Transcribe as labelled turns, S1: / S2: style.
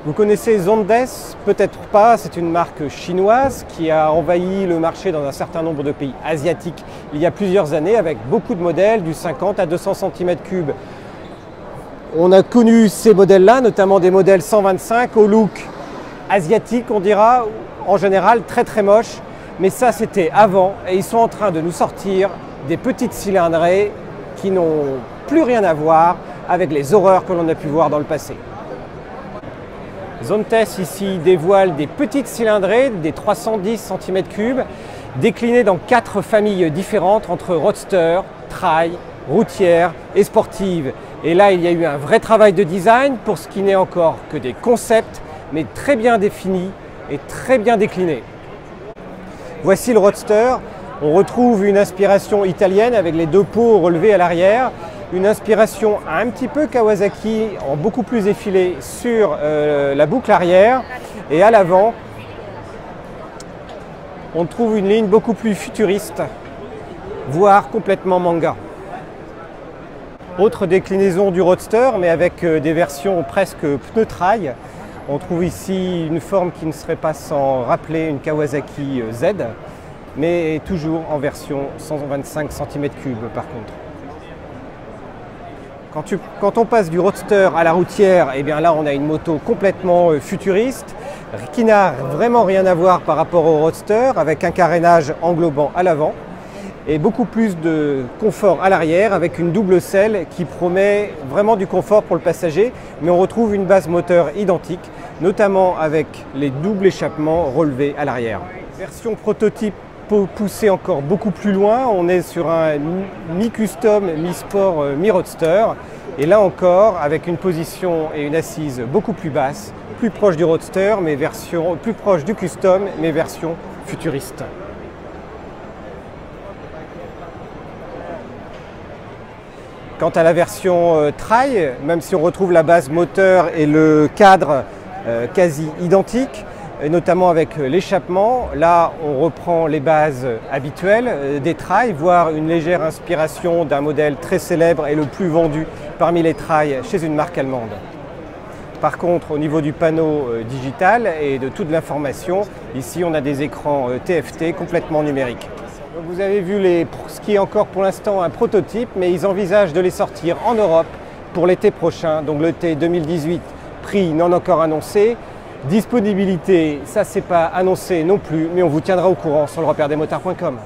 S1: Vous connaissez Zondes? Peut-être pas, c'est une marque chinoise qui a envahi le marché dans un certain nombre de pays asiatiques il y a plusieurs années avec beaucoup de modèles du 50 à 200 cm3. On a connu ces modèles-là, notamment des modèles 125 au look asiatique, on dira, en général très moche, mais ça c'était avant et ils sont en train de nous sortir des petites cylindrées qui n'ont plus rien à voir avec les horreurs que l'on a pu voir dans le passé. Zontes ici dévoile des petites cylindrées, des 310 cm3, déclinées dans 4 familles différentes entre roadster, trail, routière et sportive. Et là, il y a eu un vrai travail de design pour ce qui n'est encore que des concepts, mais très bien définis et très bien déclinés. Voici le roadster. On retrouve une inspiration italienne avec les 2 pots relevés à l'arrière. Une inspiration un petit peu Kawasaki, en beaucoup plus effilé sur la boucle arrière. Et à l'avant, on trouve une ligne beaucoup plus futuriste, voire complètement manga. Autre déclinaison du roadster, mais avec des versions presque pneu trail. On trouve ici une forme qui ne serait pas sans rappeler une Kawasaki Z, mais toujours en version 125 cm3 par contre. Quand on passe du roadster à la routière, et bien là on a une moto complètement futuriste, qui n'a vraiment rien à voir par rapport au roadster, avec un carénage englobant à l'avant et beaucoup plus de confort à l'arrière avec une double selle qui promet vraiment du confort pour le passager, mais on retrouve une base moteur identique, notamment avec les doubles échappements relevés à l'arrière. Version prototype poussée encore beaucoup plus loin, on est sur un mi-custom, mi-sport, mi-roadster. Et là encore, avec une position et une assise beaucoup plus basse, plus proche du roadster, mais plus proche du custom, mais version futuriste. Quant à la version trail, même si on retrouve la base moteur et le cadre quasi identiques, et notamment avec l'échappement, là on reprend les bases habituelles des trails, voire une légère inspiration d'un modèle très célèbre et le plus vendu parmi les trails chez une marque allemande. Par contre, au niveau du panneau digital et de toute l'information, ici on a des écrans TFT complètement numériques. Donc vous avez vu ce qui est encore pour l'instant un prototype, mais ils envisagent de les sortir en Europe pour l'été prochain, donc l'été 2018, prix non encore annoncé. Disponibilité, ça c'est pas annoncé non plus, mais on vous tiendra au courant sur le repère-des-motards.com.